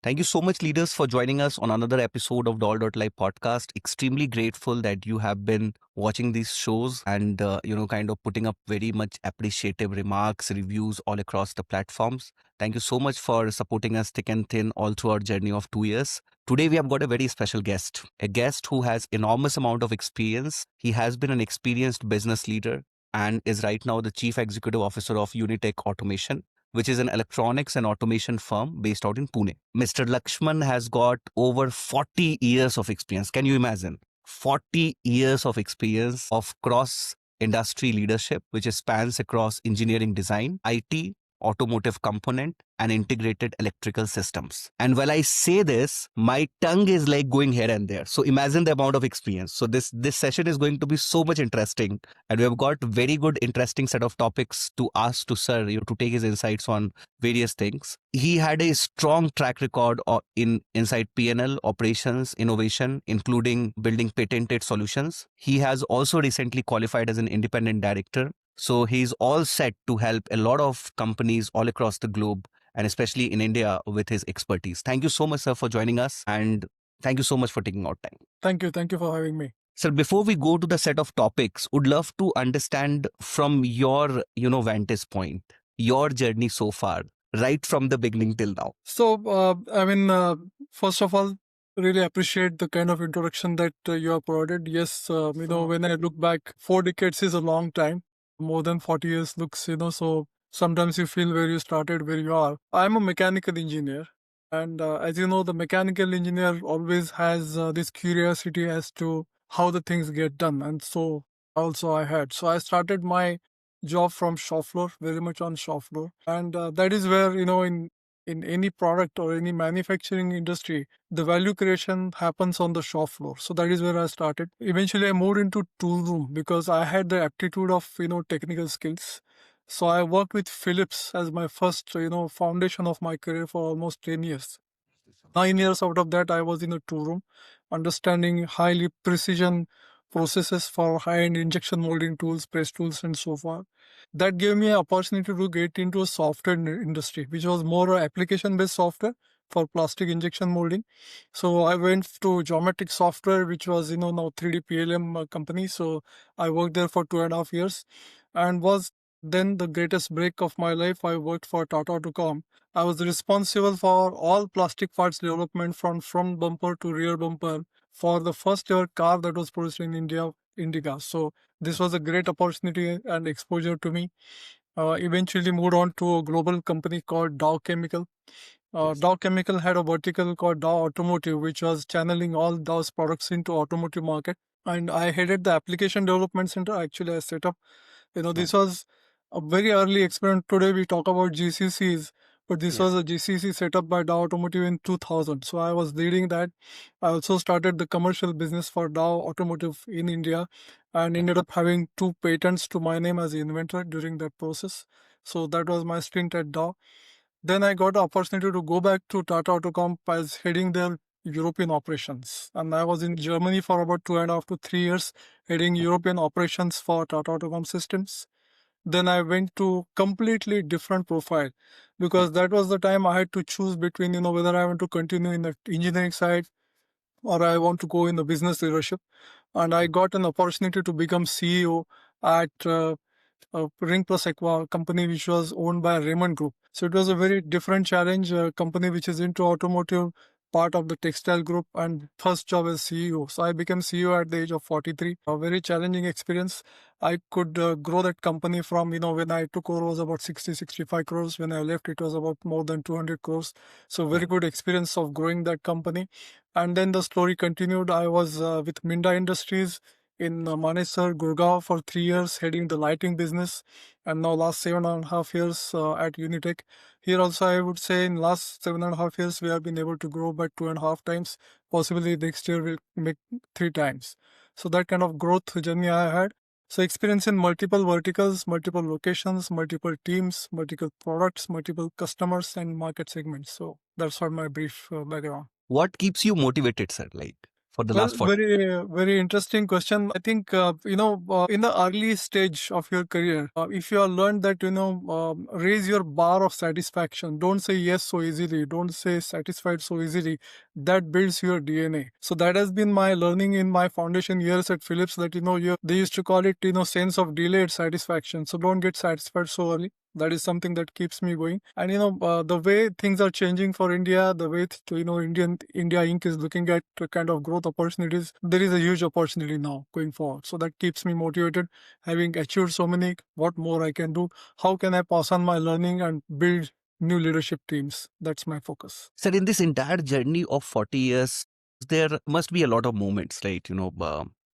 Thank you so much, leaders, for joining us on another episode of Dawdle.live Podcast. Extremely grateful that you have been watching these shows and, kind of putting up very much appreciative remarks, reviews all across the platforms. Thank you so much for supporting us thick and thin all through our journey of 2 years. Today, we have got a very special guest, a guest who has enormous amount of experience. He has been an experienced business leader and is right now the Chief Executive Officer of Unitech Automation, which is an electronics and automation firm based out in Pune. Mr. Laxman has got over 40 years of experience. Can you imagine? 40 years of experience of cross industry leadership, which spans across engineering design, IT, automotive component, and integrated electrical systems. And while I say this, my tongue is like going here and there. So imagine the amount of experience. So this session is going to be so much interesting. And we have got very good, interesting set of topics to ask to Sir, to take his insights on various things. He had a strong track record inside P&L, operations, innovation, including building patented solutions. He has also recently qualified as an independent director. So he's all set to help a lot of companies all across the globe, and especially in India, with his expertise. Thank you so much, sir, for joining us. And thank you so much for taking out time. Thank you. Thank you for having me. Sir, before we go to the set of topics, would love to understand from your, vantage point, your journey so far, right from the beginning till now. So, first of all, really appreciate the kind of introduction that you have provided. Yes, when I look back, 4 decades is a long time. More than 40 years looks, so sometimes you feel where you started, where you are. I'm a mechanical engineer. And as you know, the mechanical engineer always has this curiosity as to how the things get done. And so also I had. So I started my job from shop floor, very much on shop floor. And that is where, in any product or any manufacturing industry, the value creation happens on the shop floor. So that is where I started. Eventually, I moved into tool room because I had the aptitude of, technical skills. So I worked with Philips as my first, foundation of my career for almost 10 years. 9 years out of that, I was in a tool room, understanding highly precision processes for high-end injection molding tools, press tools, and so forth. That gave me an opportunity to get into a software industry, which was more application-based software for plastic injection molding. So I went to Geometric Software, which was, now 3D PLM company. So I worked there for 2.5 years and was then the greatest break of my life. I worked for Tata Autocom. I was responsible for all plastic parts development from front bumper to rear bumper for the first ever car that was produced in India, Indica. So this was a great opportunity and exposure to me. Eventually moved on to a global company called Dow Chemical. Dow Chemical had a vertical called Dow Automotive, which was channeling all Dow's products into automotive market. And I headed the application development center. Actually, I set up, this was a very early experiment. Today we talk about GCCs, but this was a GCC set up by Dow Automotive in 2000. So I was leading that. I also started the commercial business for Dow Automotive in India and ended up having 2 patents to my name as the inventor during that process. So that was my stint at Dow. Then I got the opportunity to go back to Tata Autocom as heading their European operations. And I was in Germany for about 2.5 to 3 years, heading European operations for Tata Autocom Systems. Then I went to completely different profile because that was the time I had to choose between, whether I want to continue in the engineering side or I want to go in the business leadership. And I got an opportunity to become CEO at Ring Plus Aqua company, which was owned by Raymond Group. So it was a very different challenge, a company which is into automotive, part of the textile group, and first job as CEO. So I became CEO at the age of 43. A very challenging experience. I could grow that company from, when I took over was about 65 crores. When I left, it was about more than 200 crores. So very good experience of growing that company. And then the story continued. I was with Minda Industries in Manesar, Gurgaon for 3 years, heading the lighting business, and now last 7.5 years at Unitech. Here also, I would say in last 7.5 years, we have been able to grow by 2.5 times. Possibly next year we'll make 3 times. So that kind of growth journey I had. So experience in multiple verticals, multiple locations, multiple teams, multiple products, multiple customers and market segments. So that's what my brief background. What keeps you motivated, sir? for the Well, last 40? very interesting question. I think, in the early stage of your career, if you have learned that, raise your bar of satisfaction, don't say yes so easily, don't say satisfied so easily, that builds your DNA. So that has been my learning in my foundation years at Philips that, they used to call it, sense of delayed satisfaction. So don't get satisfied so early. That is something that keeps me going. And the way things are changing for India, the way India Inc. is looking at the kind of growth opportunities, there is a huge opportunity now going forward. So that keeps me motivated. Having achieved so many, what more I can do? How can I pass on my learning and build new leadership teams? That's my focus. Sir, in this entire journey of 40 years, there must be a lot of moments, right?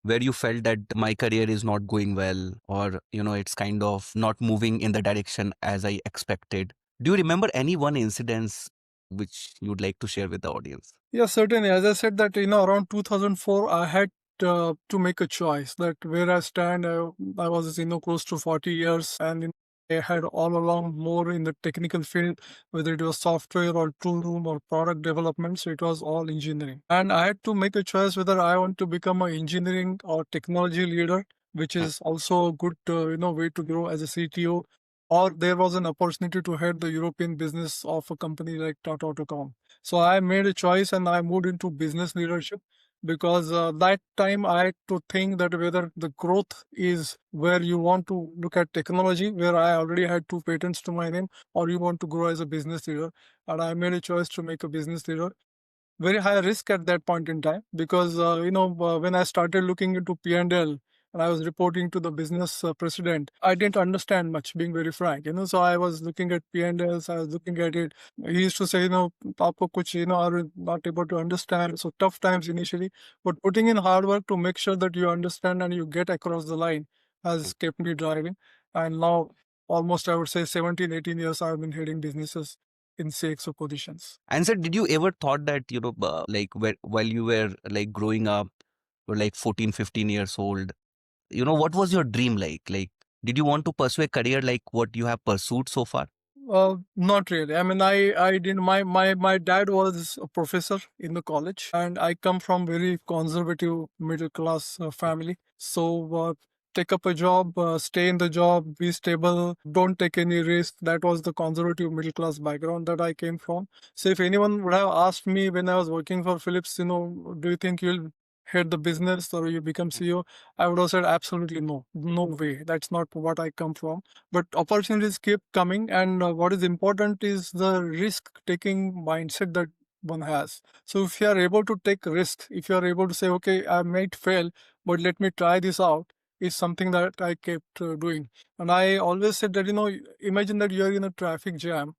Where you felt that my career is not going well, or, it's kind of not moving in the direction as I expected. Do you remember any one incidents which you'd like to share with the audience? Yeah, certainly. As I said that, around 2004, I had to make a choice that where I stand, I was, close to 40 years and I had all along more in the technical field, whether it was software or tool room or product development. So it was all engineering. And I had to make a choice whether I want to become an engineering or technology leader, which is also a good, way to grow as a CTO, or there was an opportunity to head the European business of a company like Tata Autocom. So I made a choice and I moved into business leadership because that time I had to think that whether the growth is where you want to look at technology, where I already had 2 patents to my name, or you want to grow as a business leader. And I made a choice to make a business leader. Very high risk at that point in time because when I started looking into P&L and I was reporting to the business president, I didn't understand much, being very frank. So I was looking at P&Ls, I was looking at it. He used to say, "Aapko kuch, are not able to understand." So tough times initially, but putting in hard work to make sure that you understand and you get across the line has kept me driving. And now almost I would say 17, 18 years I've been heading businesses in CXO positions. And sir, did you ever thought that, like while you were like growing up, or like 14, 15 years old, what was your dream like? Like, did you want to pursue a career like what you have pursued so far? Not really. I mean, I didn't. My dad was a professor in the college, and I come from very conservative middle class family. So take up a job, stay in the job, be stable, don't take any risk. That was the conservative middle class background that I came from. So if anyone would have asked me when I was working for Philips, do you think you'll head the business or you become CEO? I would have said absolutely no, no way. That's not what I come from, but opportunities keep coming, and what is important is the risk taking mindset that one has. So if you are able to take risk, if you are able to say, okay, I might fail, but let me try this out, is something that I kept doing. And I always said that, imagine that you are in a traffic jam,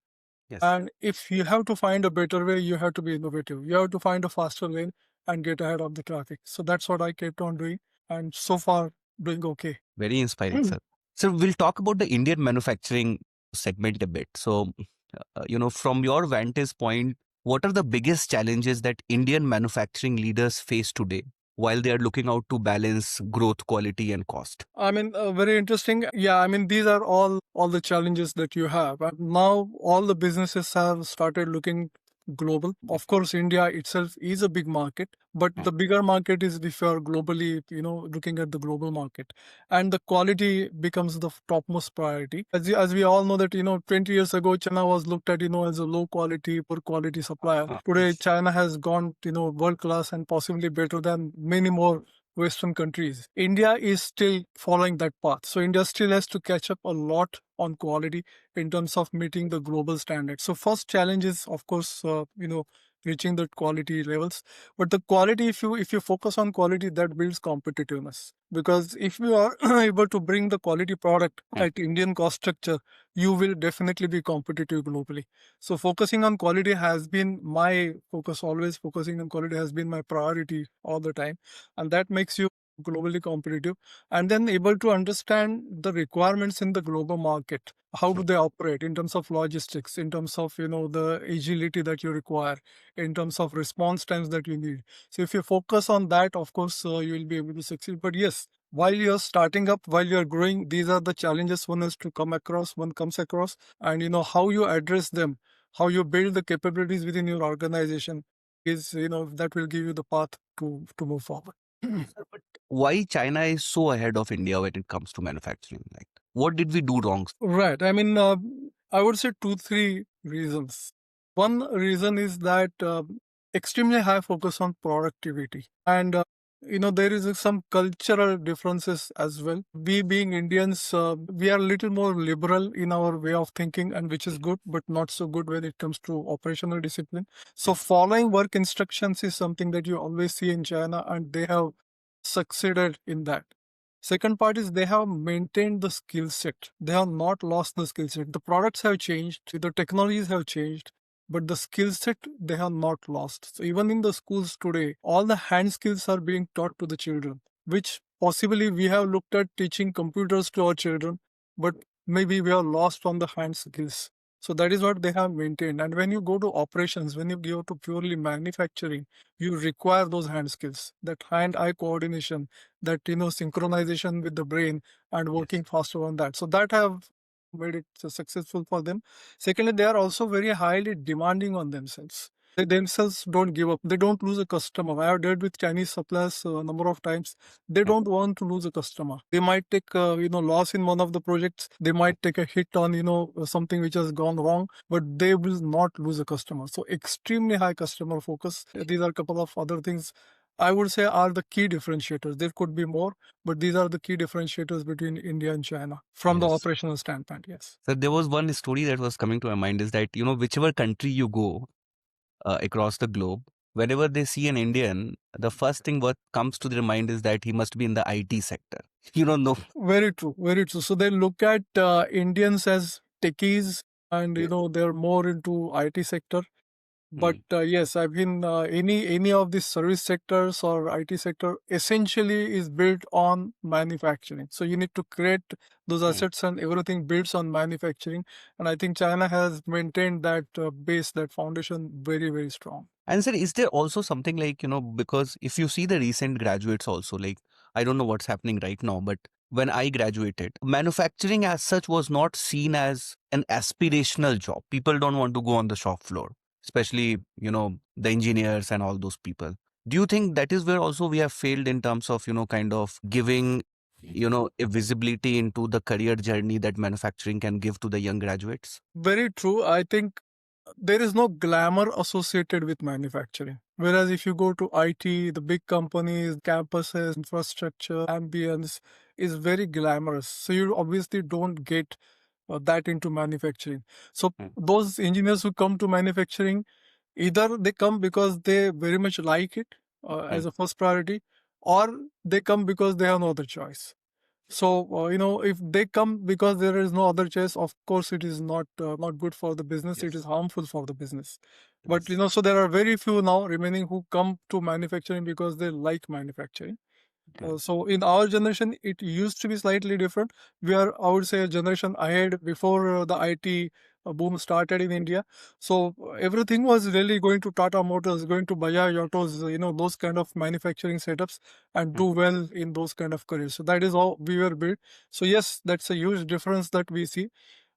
Yes. and if you have to find a better way, you have to be innovative, you have to find a faster lane and get ahead of the traffic. So that's what I kept on doing, and so far doing okay. Very inspiring, sir. So we'll talk about the Indian manufacturing segment a bit. So, from your vantage point, what are the biggest challenges that Indian manufacturing leaders face today while they are looking out to balance growth, quality, and cost? I mean, very interesting. Yeah, I mean, these are all the challenges that you have. And now all the businesses have started looking global. Of course, India itself is a big market, but the bigger market is if you're globally, looking at the global market, and the quality becomes the topmost priority. As we all know that, 20 years ago, China was looked at, as a low quality, poor quality supplier. Today, China has gone, world class and possibly better than many more Western countries. India is still following that path. So India still has to catch up a lot on quality in terms of meeting the global standards. So first challenge is, of course, reaching the quality levels. But the quality, if you focus on quality, that builds competitiveness. Because if you are able to bring the quality product at Indian cost structure, you will definitely be competitive globally. So focusing on quality has been my focus. Always focusing on quality has been my priority all the time, and that makes you globally competitive, and then able to understand the requirements in the global market. How do they operate in terms of logistics, in terms of the agility that you require, in terms of response times that you need. So if you focus on that, of course you will be able to succeed. But yes, while you're starting up, while you're growing, these are the challenges one comes across, and how you address them, how you build the capabilities within your organization. is, that will give you the path to move forward. Sir, but why China is so ahead of India when it comes to manufacturing? Like, what did we do wrong? Right. I mean, I would say two, three reasons. One reason is that extremely high focus on productivity. And, there is some cultural differences as well. We being Indians, we are a little more liberal in our way of thinking, and which is good, but not so good when it comes to operational discipline. So following work instructions is something that you always see in China, and they have succeeded in that. Second part is they have maintained the skill set. They have not lost the skill set. The products have changed, the technologies have changed, but the skill set they have not lost. So even in the schools today, all the hand skills are being taught to the children, which possibly we have looked at teaching computers to our children, but maybe we are lost on the hand skills. So that is what they have maintained. And when you go to operations, when you go to purely manufacturing, you require those hand skills, that hand-eye coordination, that synchronization with the brain and working faster on that. So that have made it successful for them. Secondly, they are also very highly demanding on themselves. They themselves don't give up. They don't lose a customer. I have dealt with Chinese suppliers a number of times. They don't want to lose a customer. They might take loss in one of the projects. They might take a hit on something which has gone wrong, but they will not lose a customer. So extremely high customer focus. These are a couple of other things I would say are the key differentiators. There could be more, but these are the key differentiators between India and China from the Yes. operational standpoint. Yes. So there was one story that was coming to my mind is that, whichever country you go across the globe, whenever they see an Indian, the first thing what comes to their mind is that he must be in the IT sector. No. Very true. Very true. So they look at Indians as techies, and they're more into IT sector. But yes, I mean, any of these service sectors or IT sector essentially is built on manufacturing. So you need to create those assets, and everything builds on manufacturing. And I think China has maintained that base, that foundation, very, very strong. And sir, is there also something like, because if you see the recent graduates also, like, I don't know what's happening right now, but when I graduated, manufacturing as such was not seen as an aspirational job. People don't want to go on the shop floor, especially, the engineers and all those people. Do you think that is where also we have failed in terms of, kind of giving, a visibility into the career journey that manufacturing can give to the young graduates? Very true. I think there is no glamour associated with manufacturing. Whereas if you go to IT, the big companies, campuses, infrastructure, ambience is very glamorous. So you obviously don't get that into manufacturing. So those engineers who come to manufacturing, either they come because they very much like it as a first priority, or they come because they have no other choice. So if they come because there is no other choice, of course it is not good for the business. It is harmful for the business. But so there are very few now remaining who come to manufacturing because they like manufacturing. So in our generation, it used to be slightly different. We are, I would say, a generation ahead before the IT boom started in India. So everything was really going to Tata Motors, going to Bajaj Autos, those kind of manufacturing setups, and do well in those kind of careers. So that is how we were built. So yes, that's a huge difference that we see.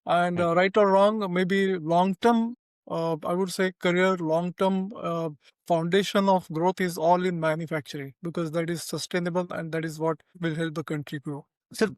And right or wrong, maybe long term, I would say career long term foundation of growth is all in manufacturing, because that is sustainable and that is what will help the country grow. Sir,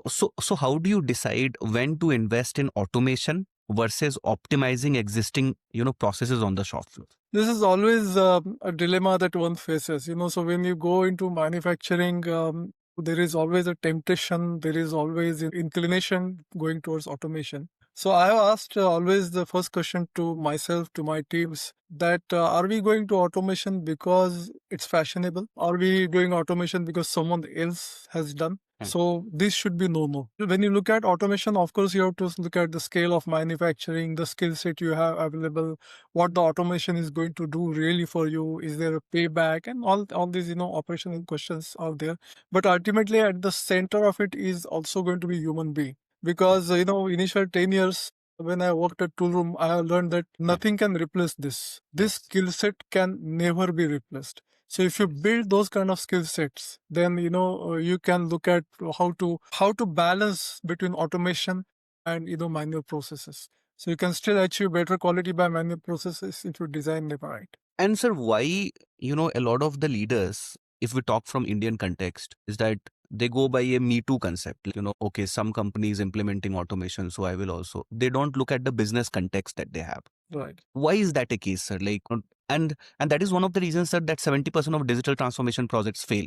so how do you decide when to invest in automation versus optimizing existing, processes on the shop floor? This is always a dilemma that one faces. So when you go into manufacturing, there is always a temptation, there is always an inclination going towards automation. So I have asked always the first question to myself, to my teams, that are we going to automation because it's fashionable? Are we doing automation because someone else has done? So this should be no. When you look at automation, of course, you have to look at the scale of manufacturing, the skill set you have available, what the automation is going to do really for you. Is there a payback? And all these, operational questions are there. But ultimately, at the center of it is also going to be human being. Because, initial 10 years, when I worked at Toolroom, I have learned that nothing can replace this. This skill set can never be replaced. So if you build those kind of skill sets, then you can look at how to balance between automation and manual processes. So you can still achieve better quality by manual processes if you design them right. And sir, why, a lot of the leaders, if we talk from Indian context, is that they go by a Me Too concept. Okay, some companies implementing automation, so I will also. They don't look at the business context that they have. Right. Why is that a case, sir? And that is one of the reasons, sir, that 70% of digital transformation projects fail.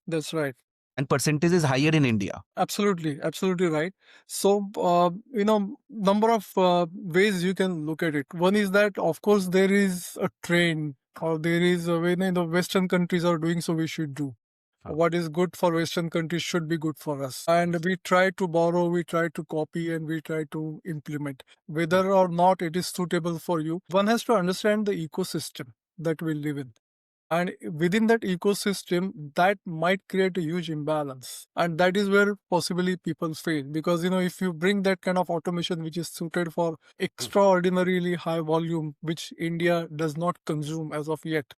That's right. And percentage is higher in India. Absolutely, absolutely right. So, number of ways you can look at it. One is that, of course, there is a trend, or there is a way the Western countries are doing, so we should do. What is good for Western countries should be good for us. And we try to borrow, we try to copy, and we try to implement. Whether or not it is suitable for you, one has to understand the ecosystem that we live in. And within that ecosystem, that might create a huge imbalance. And that is where possibly people fail. Because, if you bring that kind of automation which is suited for extraordinarily high volume, which India does not consume as of yet,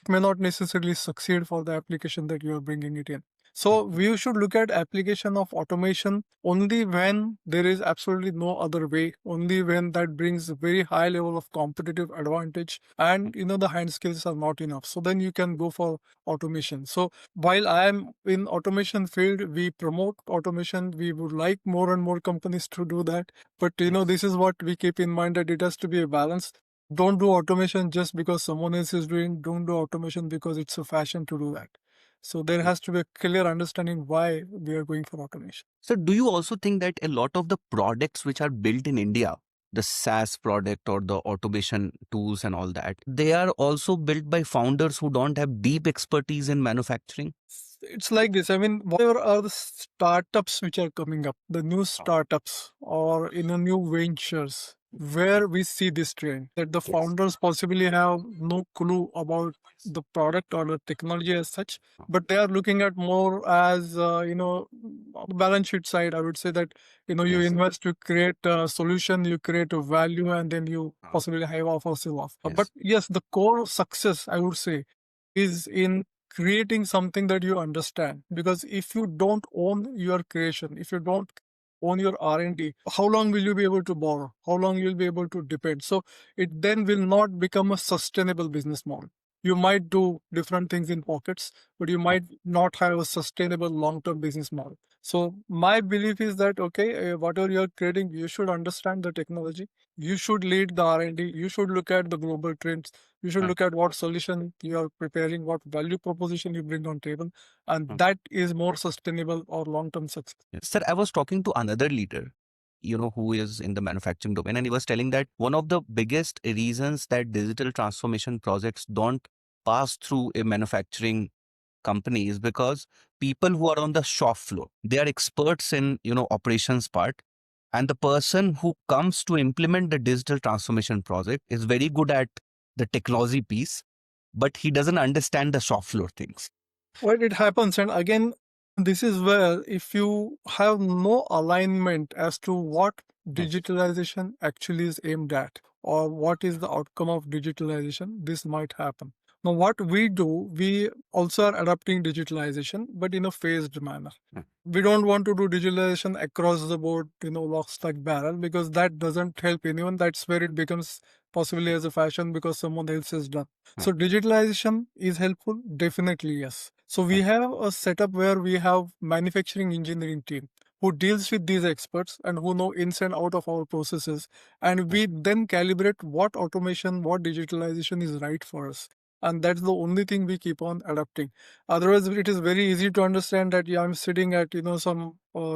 may not necessarily succeed for the application that you are bringing it in. So we should look at application of automation only when there is absolutely no other way, only when that brings a very high level of competitive advantage and the hand skills are not enough. So then you can go for automation. So while I am in automation field, we promote automation. We would like more and more companies to do that. But this is what we keep in mind, that it has to be a balance. Don't do automation just because someone else is doing. Don't do automation because it's a fashion to do that. So there has to be a clear understanding why we are going for automation. So do you also think that a lot of the products which are built in India, the SaaS product or the automation tools and all that, they are also built by founders who don't have deep expertise in manufacturing? It's like this. I mean, whatever are the startups which are coming up, the new startups or new ventures, where we see this trend that the founders possibly have no clue about the product or the technology as such, but they are looking at more as on the balance sheet side. I would say that you invest to create a solution, you create a value, and then you possibly have off or sell off. But yes, the core success, I would say, is in creating something that you understand. Because if you don't own your creation, if you don't own your R&D, how long will you be able to borrow? How long you'll be able to depend? So it then will not become a sustainable business model. You might do different things in pockets, but you might not have a sustainable long-term business model. So my belief is that, okay, whatever you're creating, you should understand the technology. You should lead the R&D. You should look at the global trends. You should look at what solution you are preparing, what value proposition you bring on table, and that is more sustainable or long-term success. Sir, I was talking to another leader, who is in the manufacturing domain, and he was telling that one of the biggest reasons that digital transformation projects don't pass through a manufacturing company is because people who are on the shop floor, they are experts in, operations part. And the person who comes to implement the digital transformation project is very good at the technology piece, but he doesn't understand the shop floor things. Well, it happens. And again, this is where if you have no alignment as to what digitalization actually is aimed at or what is the outcome of digitalization, this might happen. Now, what we do, we also are adopting digitalization, but in a phased manner. We don't want to do digitalization across the board, lock, stock, barrel, because that doesn't help anyone. That's where it becomes possibly as a fashion because someone else has done. So digitalization is helpful? Definitely, yes. So we have a setup where we have manufacturing engineering team who deals with these experts and who know ins and out of our processes. And we then calibrate what automation, what digitalization is right for us. And that's the only thing we keep on adapting. Otherwise, it is very easy to understand that I'm sitting at some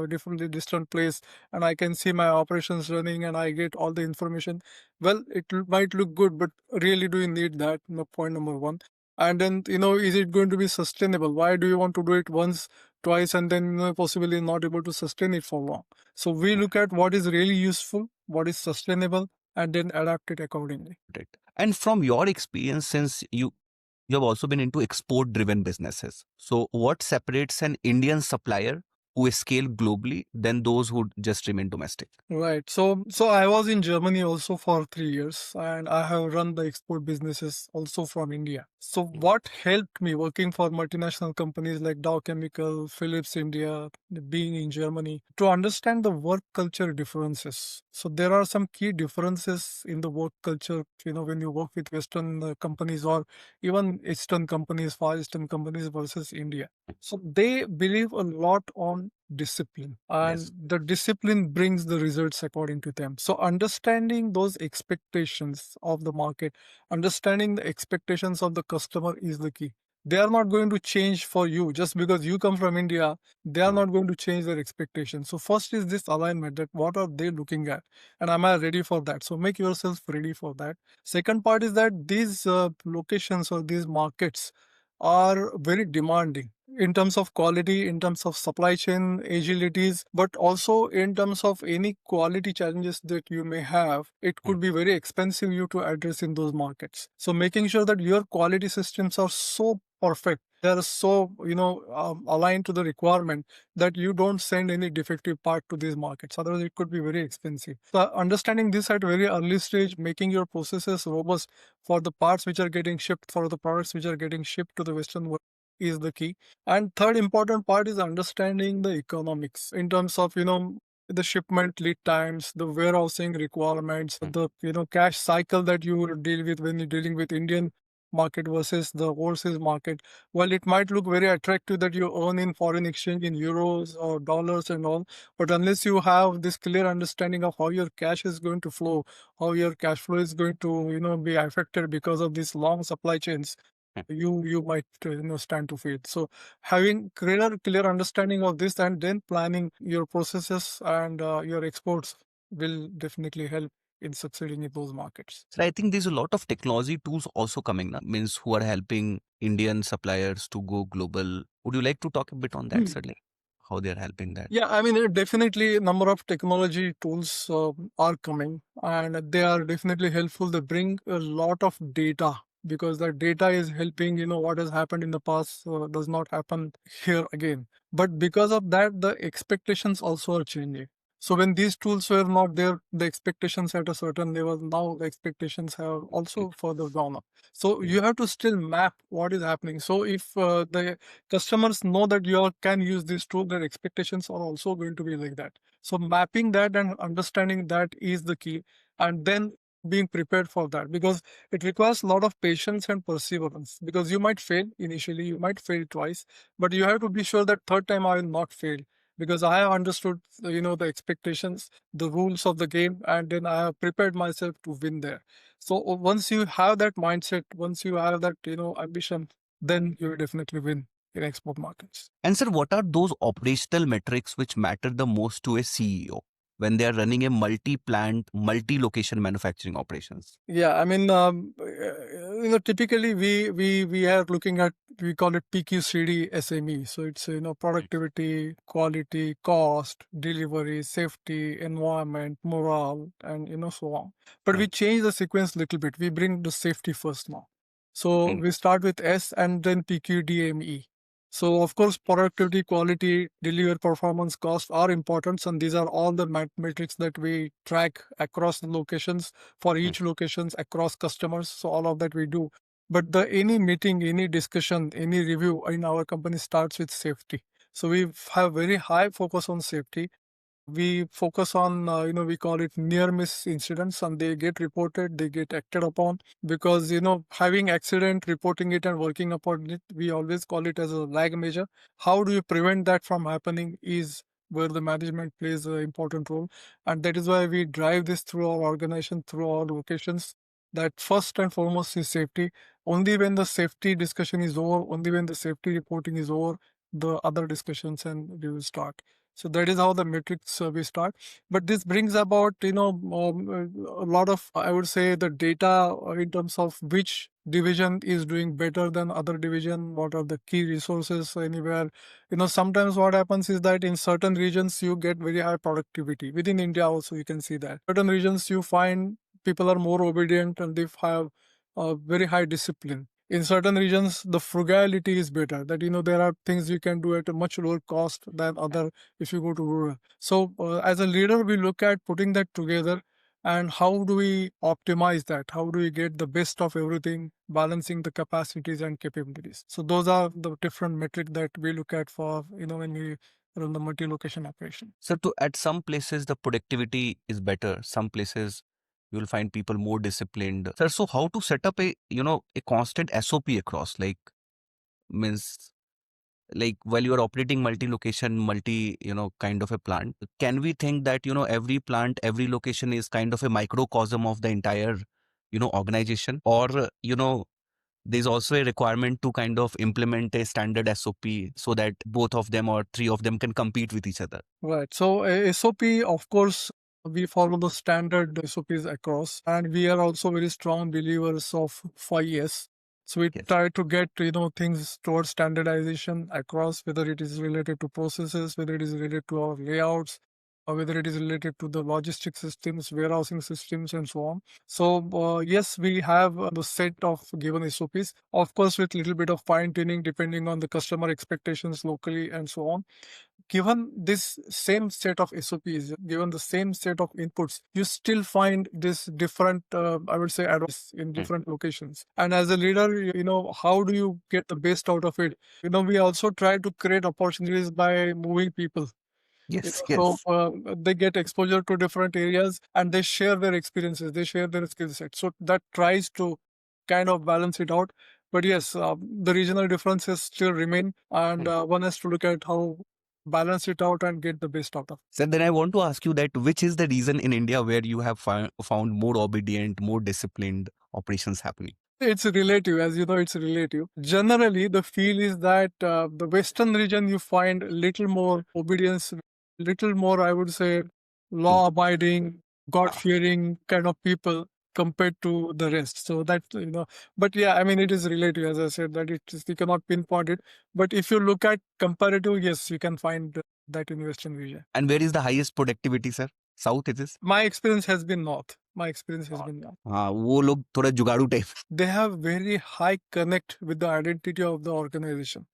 different distant place and I can see my operations running and I get all the information. Well, it might look good, but really do you need that? No, point number one. And then, is it going to be sustainable? Why do you want to do it once, twice, and then possibly not able to sustain it for long? So we look at what is really useful, what is sustainable, and then adapt it accordingly. Right. And from your experience, since you have also been into export driven businesses, so what separates an Indian supplier who scale globally than those who just remain domestic. Right. So I was in Germany also for 3 years, and I have run the export businesses also from India. So what helped me working for multinational companies like Dow Chemical, Philips India, being in Germany, to understand the work culture differences. So there are some key differences in the work culture, when you work with Western companies or even Eastern companies, Far Eastern companies versus India. So they believe a lot on discipline, and Yes. the discipline brings the results according to them. So understanding those expectations of the market, understanding the expectations of the customer is the key. They are not going to change for you just because you come from India. They are No. not going to change their expectations. So first is this alignment, that what are they looking at, and am I ready for that? So make yourself ready for that. Second part is that these locations or these markets are very demanding in terms of quality, in terms of supply chain agilities, but also in terms of any quality challenges that you may have. It could be very expensive you to address in those markets. So making sure that your quality systems are so perfect, they are so aligned to the requirement, that you don't send any defective part to these markets. Otherwise, it could be very expensive. So understanding this at very early stage, making your processes robust for the parts which are getting shipped, for the products which are getting shipped to the Western world, is the key. And third important part is understanding the economics in terms of, the shipment lead times, the warehousing requirements, the cash cycle that you will deal with when you're dealing with Indian market versus the overseas market. Well, it might look very attractive that you earn in foreign exchange in euros or dollars and all, but unless you have this clear understanding of how your cash is going to flow, how your cash flow is going to be affected because of these long supply chains, you might stand to fail. So having clear understanding of this and then planning your processes and your exports will definitely help in succeeding in those markets. So I think there's a lot of technology tools also coming now, means who are helping Indian suppliers to go global. Would you like to talk a bit on that, sir? Like how they're helping that? Yeah, I mean, definitely a number of technology tools are coming, and they are definitely helpful. They bring a lot of data, because the data is helping, what has happened in the past does not happen here again. But because of that, the expectations also are changing. So when these tools were not there, the expectations at a certain level, now the expectations have also further gone up. So you have to still map what is happening. So if the customers know that you can use this tool, their expectations are also going to be like that. So mapping that and understanding that is the key, and then being prepared for that, because it requires a lot of patience and perseverance, because you might fail initially, you might fail twice, but you have to be sure that third time I will not fail, because I have understood the expectations, the rules of the game, and then I have prepared myself to win there. So once you have that mindset, once you have that ambition, then you will definitely win in export markets. And sir, what are those operational metrics which matter the most to a CEO when they are running a multi-plant, multi-location manufacturing operations? Yeah, I mean, typically we are looking at, we call it PQCD SME. So it's productivity, quality, cost, delivery, safety, environment, morale, and so on. But we Right. change the sequence a little bit. We bring the safety first now. So Mm. we start with S and then PQDME. So of course, productivity, quality, delivery, performance, cost are important, and these are all the metrics that we track across the locations, for Mm. each locations, across customers. So all of that we do. But the any meeting, any discussion, any review in our company starts with safety. So we have very high focus on safety. We focus on we call it near miss incidents, and they get reported, they get acted upon, because having accident, reporting it, and working upon it, we always call it as a lag measure. How do you prevent that from happening is where the management plays an important role, and that is why we drive this through our organization, through our locations, that first and foremost is safety. Only when the safety discussion is over, only when the safety reporting is over, the other discussions and we will start. So that is how the metrics we start. But this brings about, a lot of, I would say, the data in terms of which division is doing better than other division, what are the key resources anywhere. Sometimes what happens is that in certain regions you get very high productivity. Within India also you can see that. Certain regions you find people are more obedient and they have very high discipline. In certain regions, the frugality is better. That there are things you can do at a much lower cost than other if you go to rural. So as a leader, we look at putting that together and how do we optimize that? How do we get the best of everything, balancing the capacities and capabilities? So those are the different metrics that we look at for when we run the multi-location operation. So to at some places the productivity is better. Some places you'll find people more disciplined. Sir, so how to set up a constant SOP across, means like while you are operating multi-location, kind of a plant, can we think that every plant, every location is kind of a microcosm of the entire organization, or there's also a requirement to kind of implement a standard SOP so that both of them or three of them can compete with each other? Right. So SOP, of course, we follow the standard SOPs across, and we are also very strong believers of 5S. So we Yes. try to get things towards standardization across, whether it is related to processes, whether it is related to our layouts, or whether it is related to the logistics systems, warehousing systems, and so on. So yes, we have the set of given SOPs, of course, with little bit of fine tuning depending on the customer expectations locally and so on. Given this same set of SOPs, given the same set of inputs, you still find this different, I would say, advice in different locations. And as a leader, how do you get the best out of it? We also try to create opportunities by moving people. Yes, So yes. they get exposure to different areas and they share their experiences, they share their skill set. So that tries to kind of balance it out. But yes, the regional differences still remain, and one has to look at how balance it out and get the best out of. So then I want to ask you that which is the reason in India where you have found more obedient, more disciplined operations happening? It's relative, as you know, it's relative. Generally, the feel is that the Western region you find little more obedience, little more, I would say, law abiding, God fearing kind of people compared to the rest. So that, but yeah, I mean, it is relative, as I said, that it is, you cannot pinpoint it. But if you look at comparative, yes, you can find that in Western region. And where is the highest productivity, sir? South it is? My experience has been North. My experience has been North. हाँ, वो लोग थोड़ा जुगाड़ू type. They have very high connect with the identity of the organization.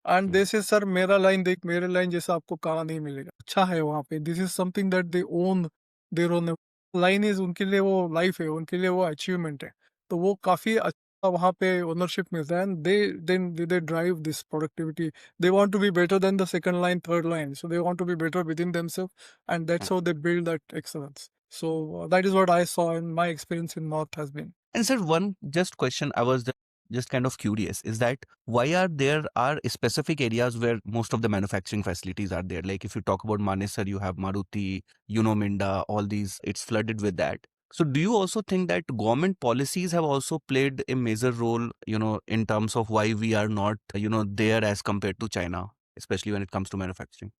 And they say, sir, मेरा line देख, मेरे line जैसा आपको कहाँ नहीं मिलेगा. अच्छा है वहाँ पे. This is something that they own. Their own line is उनके लिए वो life है, उनके लिए वो achievement है. तो वो काफी अच्छा वहाँ पे ownership मिलता है. And they drive this productivity. They want to be better than the second line, third line. So they want to be better within themselves, and that's how they build that excellence. So that is what I saw, and my experience in North has been. And sir, one just question I was just kind of curious is that why are specific areas where most of the manufacturing facilities are there? Like if you talk about Manesar, you have Maruti, Minda, all these, it's flooded with that. So do you also think that government policies have also played a major role, in terms of why we are not, there as compared to China, especially when it comes to manufacturing?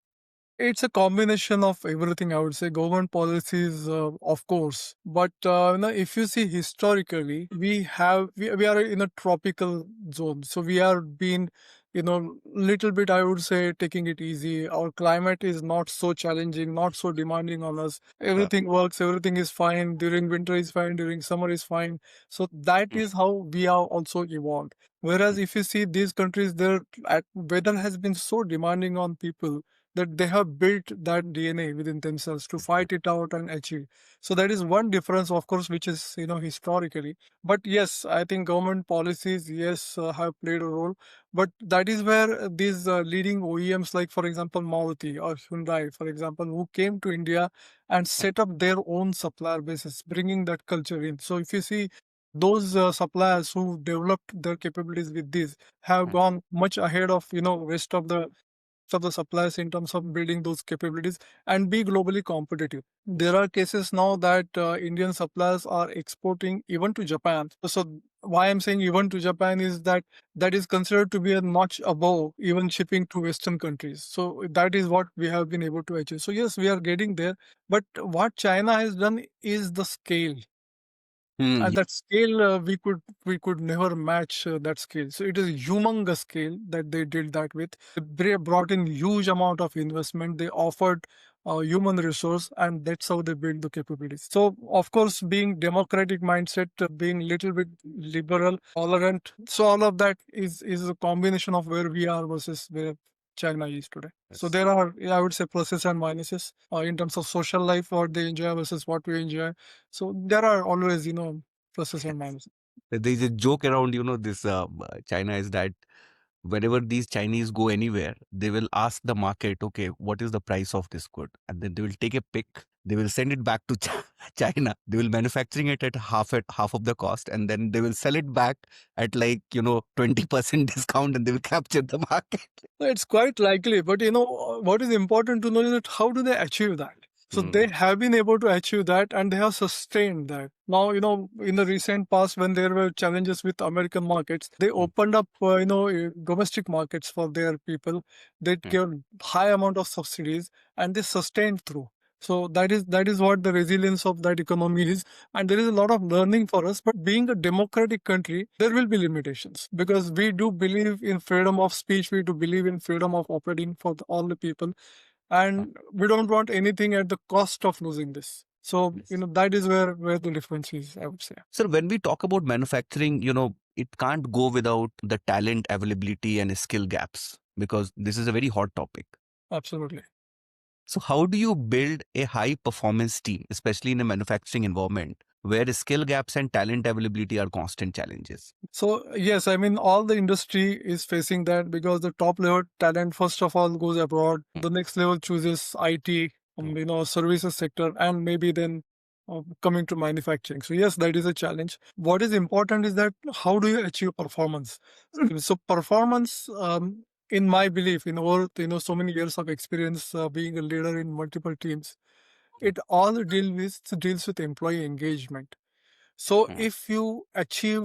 It's a combination of everything, I would say. Government policies, of course. But if you see historically, we are in a tropical zone. So we are being, little bit, I would say, taking it easy. Our climate is not so challenging, not so demanding on us. Everything works, everything is fine. During winter is fine, during summer is fine. So that is how we are also evolved. Whereas if you see these countries, their weather has been so demanding on people that they have built that DNA within themselves to fight it out and achieve. So that is one difference, of course, which is, historically. But yes, I think government policies, yes, have played a role. But that is where these leading OEMs, like, for example, Maruti or Hyundai, for example, who came to India and set up their own supplier bases, bringing that culture in. So if you see those suppliers who developed their capabilities with this have gone much ahead of, rest of the suppliers in terms of building those capabilities and be globally competitive. There are cases now that Indian suppliers are exporting even to Japan. So why I'm saying even to Japan is that that is considered to be a notch above even shipping to Western countries. So that is what we have been able to achieve. So yes, we are getting there. But what China has done is the scale. And that scale, we could never match that scale. So it is a humongous scale that they did that with. They brought in huge amount of investment. They offered human resource, and that's how they build the capabilities. So, of course, being democratic mindset, being little bit liberal, tolerant. So all of that is a combination of where we are versus where China is today. So Yes. there are, I would say, pluses and minuses in terms of social life, what they enjoy versus what we enjoy. So there are always, pluses and minuses. There's a joke around, this China is that whenever these Chinese go anywhere, they will ask the market, okay, what is the price of this good? And then they will take a pick. They will send it back to China. They will manufacturing it at half of the cost, and then they will sell it back at 20% discount, and they will capture the market. It's quite likely, but what is important to know is that how do they achieve that? So they have been able to achieve that and they have sustained that. Now, in the recent past, when there were challenges with American markets, they opened up, domestic markets for their people. They gave high amount of subsidies and they sustained through. So that is what the resilience of that economy is. And there is a lot of learning for us. But being a democratic country, there will be limitations because we do believe in freedom of speech. We do believe in freedom of operating for all the people. And we don't want anything at the cost of losing this. So, that is where the difference is, I would say. Sir, when we talk about manufacturing, it can't go without the talent availability and skill gaps because this is a very hot topic. Absolutely. So, how do you build a high performance team, especially in a manufacturing environment where skill gaps and talent availability are constant challenges? So, yes, I mean, all the industry is facing that because the top level talent, first of all, goes abroad. The next level chooses IT, services sector, and maybe then coming to manufacturing. So, yes, that is a challenge. What is important is that how do you achieve performance? So, performance, in my belief, in over so many years of experience being a leader in multiple teams, it all deals with employee engagement. So if you achieve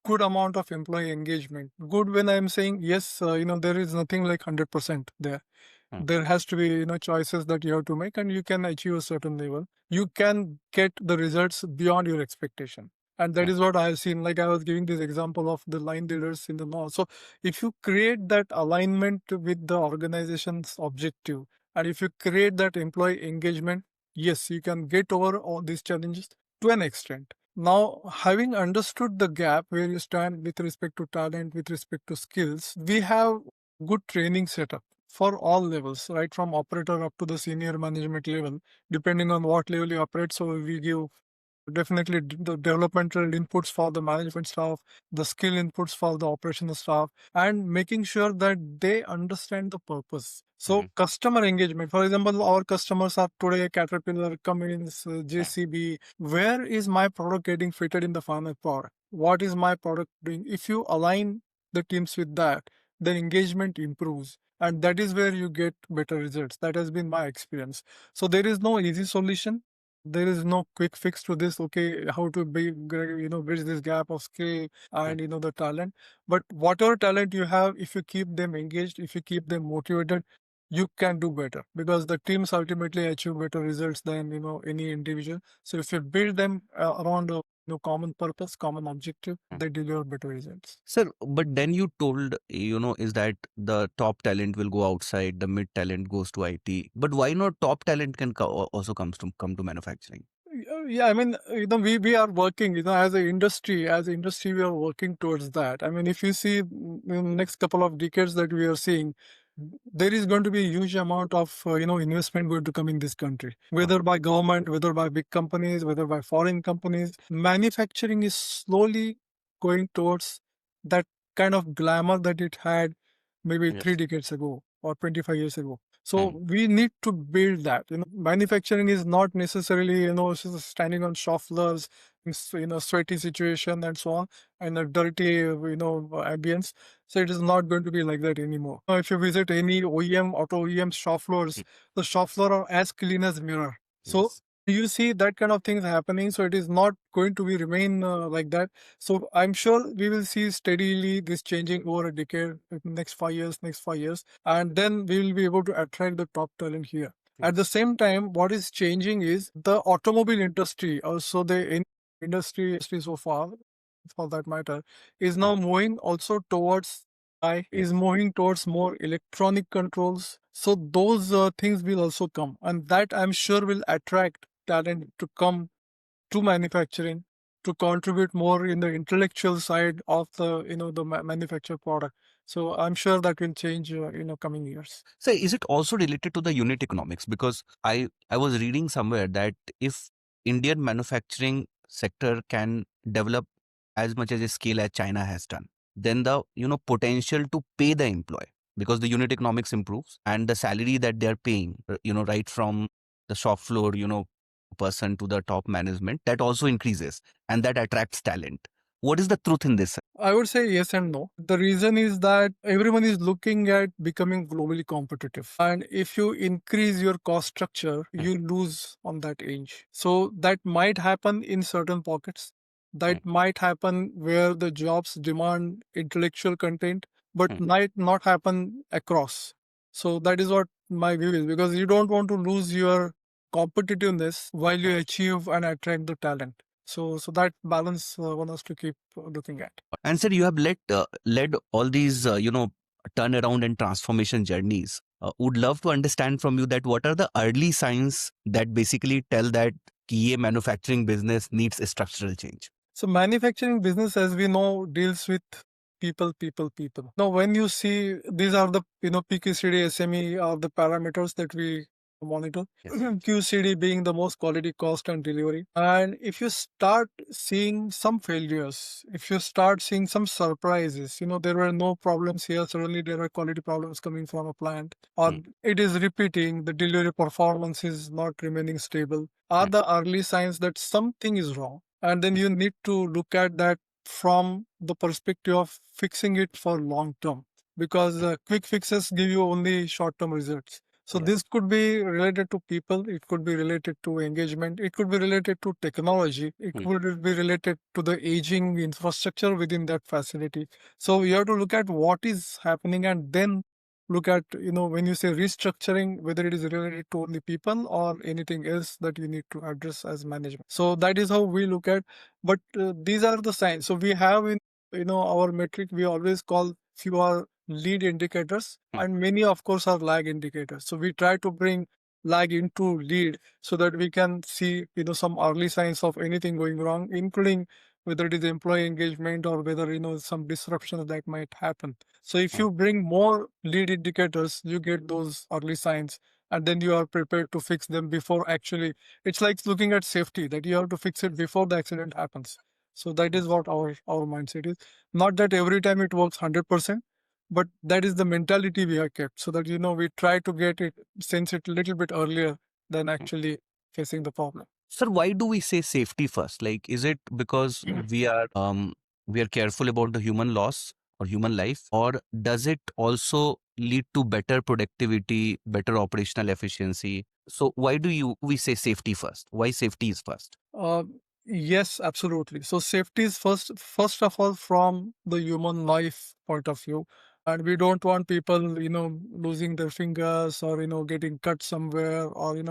good amount of employee engagement, good when I'm saying yes, there is nothing like 100% there. There has to be choices that you have to make, and you can achieve a certain level. You can get the results beyond your expectation. And that is what I have seen. Like I was giving this example of the line leaders in the north. So if you create that alignment with the organization's objective, and if you create that employee engagement, yes, you can get over all these challenges to an extent. Now, having understood the gap where you stand with respect to talent, with respect to skills, we have good training setup for all levels, right from operator up to the senior management level, depending on what level you operate. So we give definitely the developmental inputs for the management staff, the skill inputs for the operational staff, and making sure that they understand the purpose. So customer engagement, for example, our customers are today Caterpillar, Cummins, JCB. Where is my product getting fitted in the final product? What is my product doing? If you align the teams with that, then engagement improves. And that is where you get better results. That has been my experience. So there is no easy solution. There is no quick fix to this. Okay, how to bridge this gap of skill and the talent. But whatever talent you have, if you keep them engaged, if you keep them motivated, you can do better because the teams ultimately achieve better results than any individual. So if you build them around a common purpose, common objective, they deliver better results. Sir, but then you told, is that the top talent will go outside, the mid talent goes to IT. But why not top talent can also come to manufacturing? Yeah, I mean, we are working, as an industry, we are working towards that. I mean, if you see in the next couple of decades that we are seeing, there is going to be a huge amount of, investment going to come in this country, whether by government, whether by big companies, whether by foreign companies. Manufacturing is slowly going towards that kind of glamour that it had maybe 3 decades ago or 25 years ago. So we need to build that. Manufacturing is not necessarily, standing on shop floors, sweaty situation and so on, and a dirty, ambience. So it is not going to be like that anymore. If you visit any auto OEM shop floors, the shop floor are as clean as mirror. So you see that kind of things happening. So it is not going to be remain like that. So I'm sure we will see steadily this changing over a decade, next 5 years, and then we will be able to attract the top talent here. At the same time, what is changing is the automobile industry, also the industry so far, for that matter, is now moving also towards AI is moving towards more electronic controls. So those things will also come, and that I'm sure will attract talent to come to manufacturing to contribute more in the intellectual side of the the manufactured product. So I'm sure that will change coming years. So is it also related to the unit economics? Because I was reading somewhere that if Indian manufacturing sector can develop as much as a scale as China has done, then the potential to pay the employee, because the unit economics improves and the salary that they are paying, right from the shop floor, person to the top management, that also increases and that attracts talent. What is the truth in this? I would say yes and no. The reason is that everyone is looking at becoming globally competitive. And if you increase your cost structure, you lose on that edge. So that might happen in certain pockets. That might happen where the jobs demand intellectual content, but might not happen across. So that is what my view is, because you don't want to lose your competitiveness while you achieve and attract the talent. So that balance one has to keep looking at. And sir, you have led all these, turnaround and transformation journeys. Would love to understand from you that what are the early signs that basically tell that कि ये manufacturing business needs a structural change? So manufacturing business, as we know, deals with people, people, people. Now, when you see these are the PQCD, SME are the parameters that we monitor. Yes. QCD being the most quality, cost, and delivery. And if you start seeing some failures, if you start seeing some surprises, there were no problems here. Suddenly, there are quality problems coming from a plant, or it is repeating. The delivery performance is not remaining stable. Are the early signs that something is wrong? And then you need to look at that from the perspective of fixing it for long term, because quick fixes give you only short term results. So this could be related to people, it could be related to engagement, it could be related to technology, it could be related to the aging infrastructure within that facility. So you have to look at what is happening and then look at, when you say restructuring, whether it is related to only people or anything else that you need to address as management. So that is how we look at. But these are the signs. So we have in our metric, we always call few are lead indicators, and many of course are lag indicators. So we try to bring lag into lead so that we can see some early signs of anything going wrong, including whether it is employee engagement or whether some disruptions that might happen. So if you bring more lead indicators, you get those early signs, and then you are prepared to fix them before actually. It's like looking at safety, that you have to fix it before the accident happens. So that is what our mindset is. Not that every time it works 100%, but that is the mentality we have kept, so that we try to get it, sense it a little bit earlier than actually facing the problem. Sir, why do we say safety first? Like, is it because we are careful about the human loss or human life, or does it also lead to better productivity, better operational efficiency? So why do we say safety first? Why safety is first? Yes, absolutely. So safety is first of all, from the human life point of view. And we don't want people, losing their fingers or, getting cut somewhere or,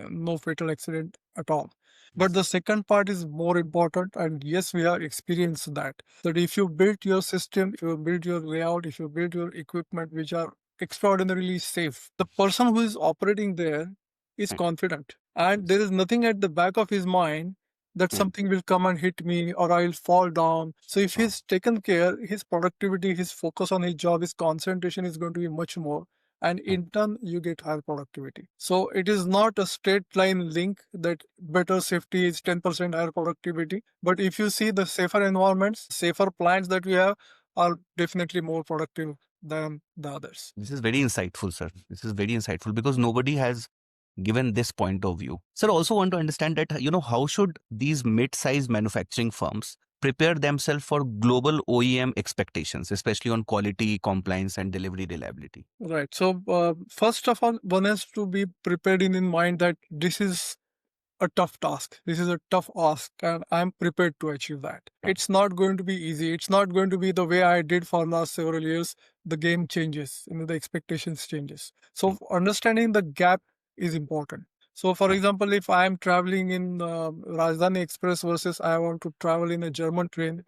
no fatal accident at all. But the second part is more important. And yes, we have experienced that if you build your system, if you build your layout, if you build your equipment, which are extraordinarily safe, the person who is operating there is confident. And there is nothing at the back of his mind that something will come and hit me or I'll fall down. So if he's taken care, his productivity, his focus on his job, his concentration is going to be much more. And in turn, you get higher productivity. So it is not a straight line link that better safety is 10% higher productivity. But if you see the safer environments, safer plants that we have are definitely more productive than the others. This is very insightful, sir. This is very insightful because nobody has given this point of view. Sir, also want to understand that, how should these mid-sized manufacturing firms prepare themselves for global OEM expectations, especially on quality, compliance, and delivery reliability? Right. So, first of all, one has to be prepared in mind that this is a tough task. This is a tough ask, and I'm prepared to achieve that. It's not going to be easy. It's not going to be the way I did for last several years. The game changes, the expectations changes. So understanding the gap is important. So, for example, if I am traveling in Rajdhani Express versus I want to travel in a German train,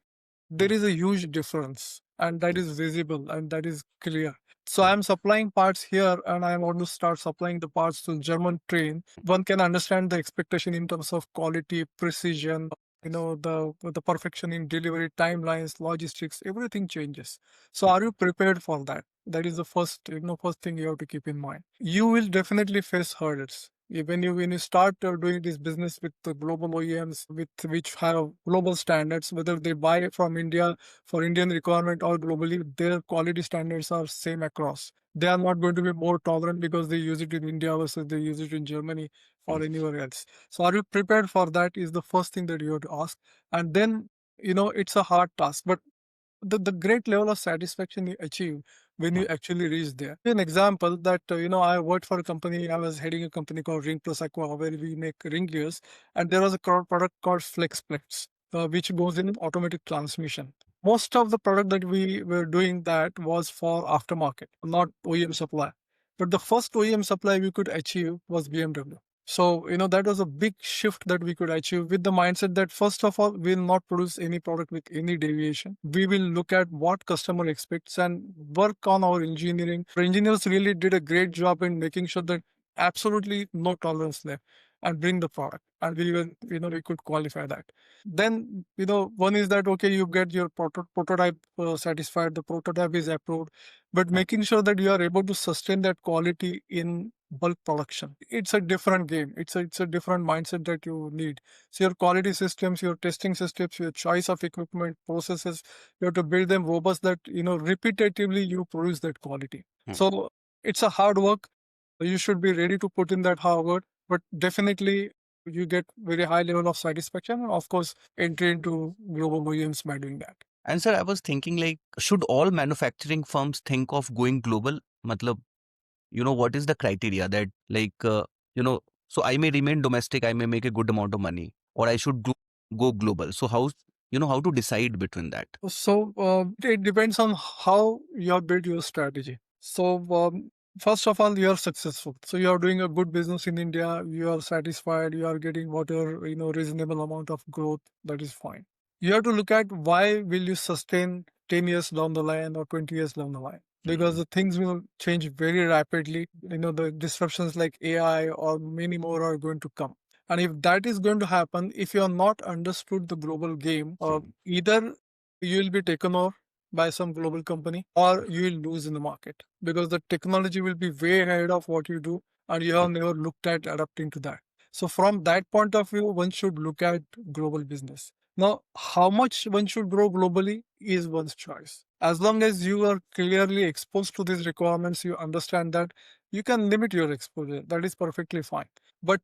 there is a huge difference. and that is visible and that is clear. So I'm supplying parts here and I want to start supplying the parts to German train. One can understand the expectation in terms of quality, precision, the perfection in delivery, timelines, logistics, everything changes. So are you prepared for that? That is the first thing you have to keep in mind. You will definitely face hurdles. When you start doing this business with the global OEMs with which have global standards, whether they buy it from India for Indian requirement or globally, their quality standards are same across. They are not going to be more tolerant because they use it in India versus they use it in Germany or anywhere else. So are you prepared for that is the first thing that you have to ask. And then, it's a hard task, but the great level of satisfaction you achieve when you actually reach there. An example that, I worked for a company, I was heading a company called Ring Plus Aqua, where we make ring gears. And there was a product called Flex Plates, which goes in automatic transmission. Most of the product that we were doing that was for aftermarket, not OEM supply. But the first OEM supply we could achieve was BMW. So, that was a big shift that we could achieve with the mindset that first of all, we'll not produce any product with any deviation. We will look at what customer expects and work on our engineering. Our engineers really did a great job in making sure that absolutely no tolerance left and bring the product. And we could qualify that. Then, one is that, okay, you get your prototype satisfied, the prototype is approved, but making sure that you are able to sustain that quality in bulk production. It's a different game. It's a different mindset that you need. So your quality systems, your testing systems, your choice of equipment, processes, you have to build them robust that, repetitively you produce that quality. So it's a hard work. You should be ready to put in that hard work, but definitely you get very high level of satisfaction and of course entry into global OEMs by doing that. And sir, I was thinking like, should all manufacturing firms think of going global? Matlab, what is the criteria that like, so I may remain domestic, I may make a good amount of money, or I should go global. So how to decide between that? So it depends on how you have built your strategy. So first of all, you are successful. So you are doing a good business in India. You are satisfied. You are getting whatever reasonable amount of growth. That is fine. You have to look at why will you sustain 10 years down the line or 20 years down the line, because the things will change very rapidly. The disruptions like AI or many more are going to come. And if that is going to happen, if you are not understood the global game, either you will be taken over by some global company or you will lose in the market because the technology will be way ahead of what you do and you have never looked at adapting to that. So from that point of view, one should look at global business. Now, how much one should grow globally is one's choice. As long as you are clearly exposed to these requirements, you understand that you can limit your exposure. That is perfectly fine. But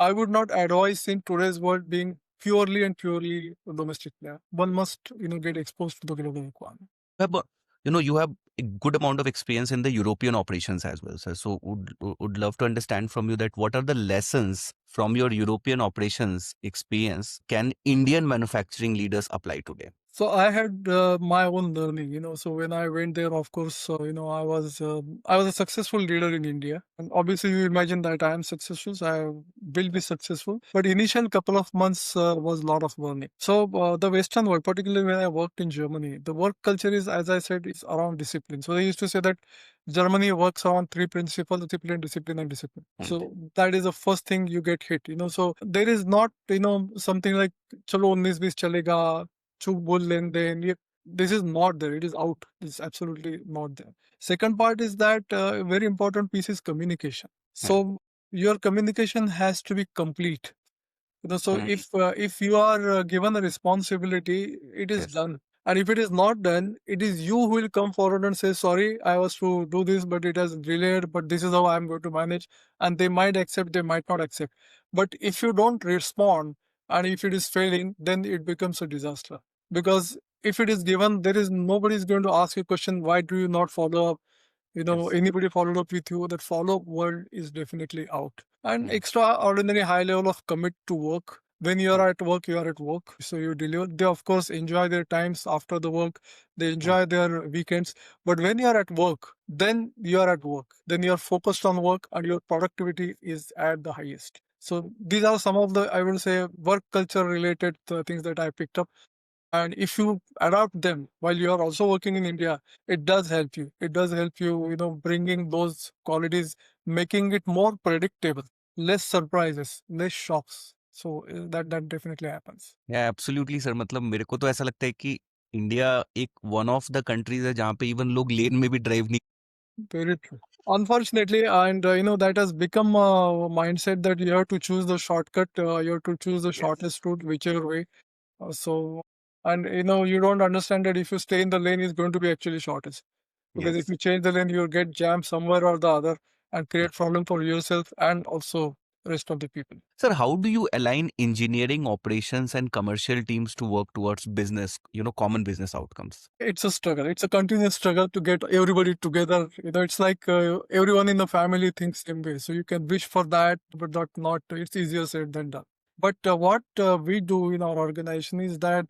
I would not advise in today's world being purely and purely a domestic player. One must, get exposed to the global requirement. But you have a good amount of experience in the European operations as well, sir. So would love to understand from you that what are the lessons from your European operations experience can Indian manufacturing leaders apply today? So I had my own learning, So when I went there, of course, I was a successful leader in India, and obviously you imagine that I am successful, so I will be successful. But initial couple of months was a lot of learning. So the Western world, particularly when I worked in Germany, the work culture is, as I said, is around discipline. So they used to say that Germany works on three principles: discipline, discipline, and discipline. So that is the first thing you get hit. So there is not something like chalo 19-20 chalega. Chuk bol len den. This is not there. It is out. It's absolutely not there. Second part is that very important piece is communication. So your communication has to be complete. So if you are given a responsibility, it is done. And if it is not done, it is you who will come forward and say, sorry, I was to do this, but it has delayed, but this is how I'm going to manage. And they might accept, they might not accept. But if you don't respond and if it is failing, then it becomes a disaster. Because if it is given, there is nobody is going to ask you a question, why do you not follow up? Anybody followed up with you, that follow-up word is definitely out. And extraordinary high level of commit to work. When you are at work, you are at work. So you deliver. They, of course, enjoy their times after the work. They enjoy their weekends. But when you are at work, then you are at work. Then you are focused on work and your productivity is at the highest. So these are some of the, I will say, work culture related things that I picked up. And if you adopt them while you are also working in India, it does help you. It does help you, bringing those qualities, making it more predictable, less surprises, less shocks. So that definitely happens. या absolutely sir, मतलब मेरे को तो ऐसा लगता है कि India एक वन ऑफ द कंट्रीज है जहाँ पे इवन लोग लेन में भी ड्राइव नहीं. Very true. Unfortunately, and that has become a mindset that you have to choose the shortcut, you have to choose the Yes. shortest route, whichever way. So, and you don't understand that if you stay in the lane, it's going to be actually shortest. Because if Yes. you change the lane, you'll get jammed somewhere or the other and create problem for yourself and also rest of the people. Sir, how do you align engineering, operations, and commercial teams to work towards business, common business outcomes? It's a struggle. It's a continuous struggle to get everybody together. It's like everyone in the family thinks same way. So you can wish for that, but not. It's easier said than done. But what we do in our organization is that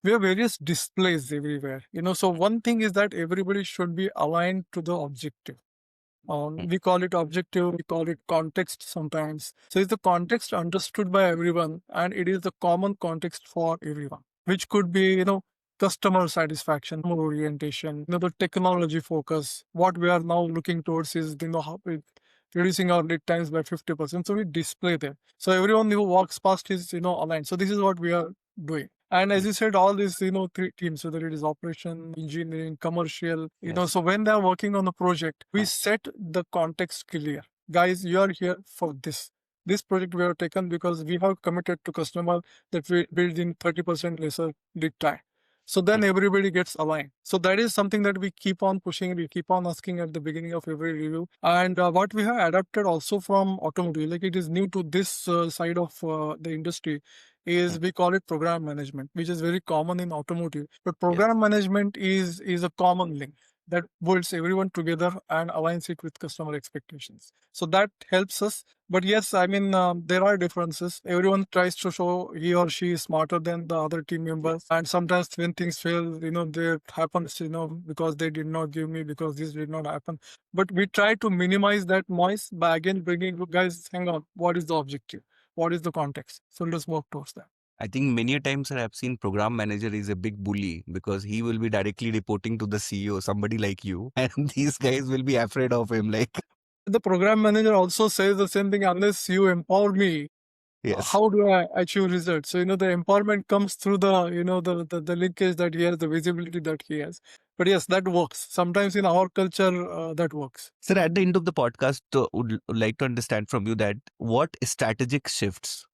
we have various displays everywhere. So one thing is that everybody should be aligned to the objective. We call it objective, we call it context sometimes. So is the context understood by everyone, and it is the common context for everyone, which could be, customer satisfaction, more orientation, the technology focus. What we are now looking towards is, how we reducing our lead times by 50%. So we display them. So everyone who walks past is, aligned. So this is what we are doing. And as you said, all these, three teams, whether it is operation, engineering, commercial, Yes. so when they're working on the project, we set the context clear. Guys, you are here for this. This project we have taken because we have committed to customer that we build in 30% lesser lead time. So then everybody gets aligned. So that is something that we keep on pushing, we keep on asking at the beginning of every review. And what we have adapted also from automotive, like it is new to this side of the industry, is we call it program management, which is very common in automotive. But program management is a common link that builds everyone together and aligns it with customer expectations. So that helps us. But yes, I mean, there are differences. Everyone tries to show he or she is smarter than the other team members. And sometimes when things fail, there happens, because they did not give me, because this did not happen. But we try to minimize that noise by again bringing, guys, hang on, what is the objective? What is the context? So let's work towards that. I think many a times, sir, I've seen program manager is a big bully because he will be directly reporting to the CEO, somebody like you, and these guys will be afraid of him. Like, The program manager also says the same thing, unless you empower me, yes. how do I achieve results? So, the empowerment comes through the, the linkage that he has, the visibility that he has. But yes, that works. Sometimes in our culture, that works. Sir, at the end of the podcast, would like to understand from you that what strategic shifts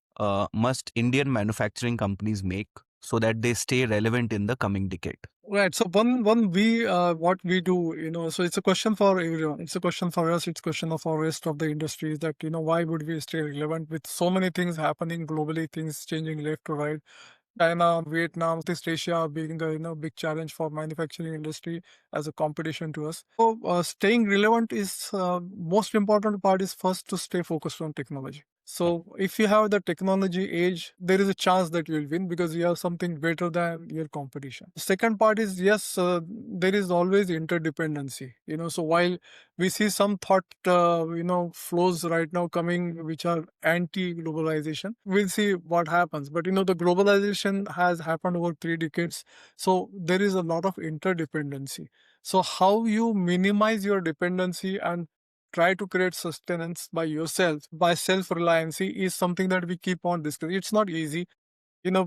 must Indian manufacturing companies make so that they stay relevant in the coming decade? Right. So one we what we do, so it's a question for everyone. It's a question for us. It's a question for rest of the industries that why would we stay relevant with so many things happening globally, things changing left to right. China, Vietnam, East Asia being a big challenge for manufacturing industry as a competition to us. So staying relevant is most important part is first to stay focused on technology. So if you have the technology edge, there is a chance that you will win because you have something better than your competition. The second part is yes, there is always interdependency. So while we see some thought, flows right now coming which are anti-globalization, we'll see what happens. But the globalization has happened over 3 decades, so there is a lot of interdependency. So how you minimize your dependency and try to create sustenance by yourself, by self-reliancy, is something that we keep on discussing. It's not easy.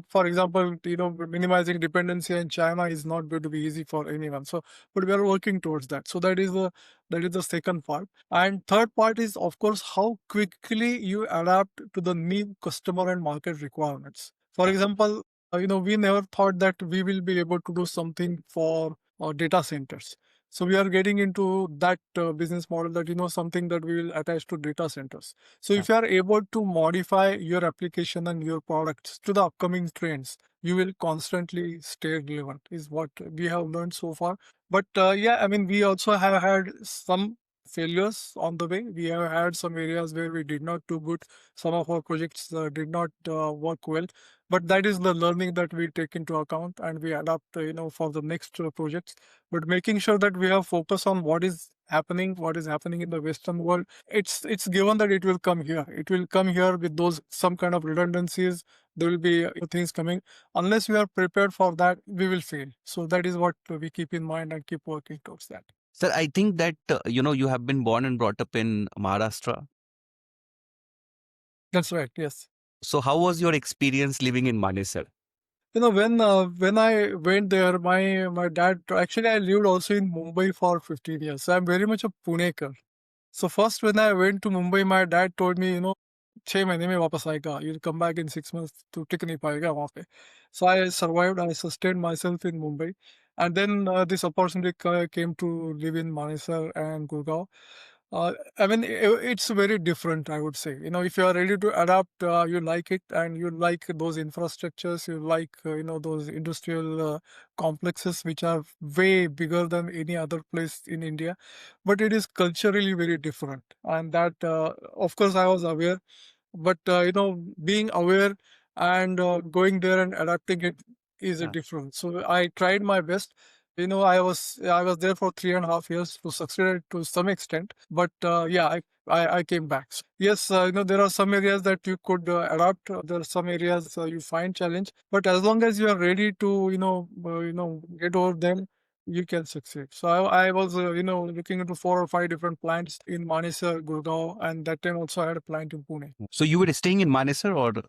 For example, minimizing dependency in China is not going to be easy for anyone. So, but we are working towards that. So that is the second part. And third part is, of course, how quickly you adapt to the new customer and market requirements. For example, we never thought that we will be able to do something for data centers. So we are getting into that business model that something that we will attach to data centers. So if you are able to modify your application and your products to the upcoming trends, you will constantly stay relevant, is what we have learned so far. But yeah, I mean, we also have had some failures on the way. We have had some areas where we did not do good. Some of our projects did not work well. But that is the learning that we take into account and we adapt, for the next projects. But making sure that we have focus on what is happening, what is happening in the Western world, it's given that it will come here. It will come here with those some kind of redundancies. There will be things coming. Unless we are prepared for that, we will fail. So that is what we keep in mind and keep working towards that. Sir, I think that, you have been born and brought up in Maharashtra. That's right. Yes. So how was your experience living in Manesar? When I went there, my dad, actually I lived also in Mumbai for 15 years. So I'm very much a Punekar. So first when I went to Mumbai, my dad told me, 6 महीने में वापस आएगा. You'll come back in 6 months. तो टिक नहीं पाएगा वहाँ पे. So I survived. I sustained myself in Mumbai, and then this opportunity came to live in Manesar and Gurgaon. I mean, it's very different, I would say. If you are ready to adapt, you like it, and you like those infrastructures, you like, those industrial complexes, which are way bigger than any other place in India. But it is culturally very different. And that, of course, I was aware. But, being aware and going there and adapting it is a Yeah. difference. So I tried my best. I was there for 3.5 years to succeed to some extent, but yeah, I came back. So, yes, there are some areas that you could adapt. There are some areas you find challenge, but as long as you are ready to get over them, you can succeed. So I was looking into 4 or 5 different plants in Manesar, Gurgaon, and that time also I had a plant in Pune. So you were staying in Manesar, or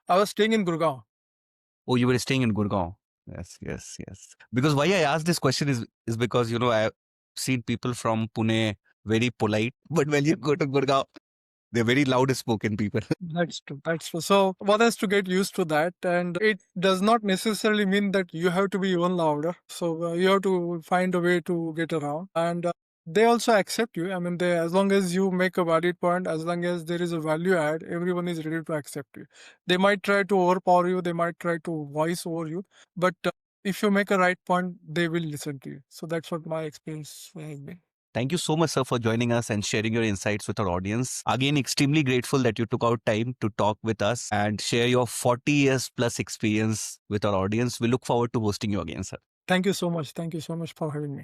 I was staying in Gurgaon. oh, you were staying in Gurgaon? Yes, yes, yes. Because why I asked this question is because I've seen people from Pune very polite, but when you go to Gurgaon, they're very loud spoken people. That's true. That's true. So one has to get used to that, and it does not necessarily mean that you have to be even louder. So you have to find a way to get around, and they also accept you. I mean, as long as you make a valid point, as long as there is a value add, everyone is ready to accept you. They might try to overpower you. They might try to voice over you, but if you make a right point, they will listen to you. So that's what my experience has been. Thank you so much, sir, for joining us and sharing your insights with our audience. Again, extremely grateful that you took out time to talk with us and share your 40 years plus experience with our audience. We look forward to hosting you again, sir. Thank you so much. Thank you so much for having me.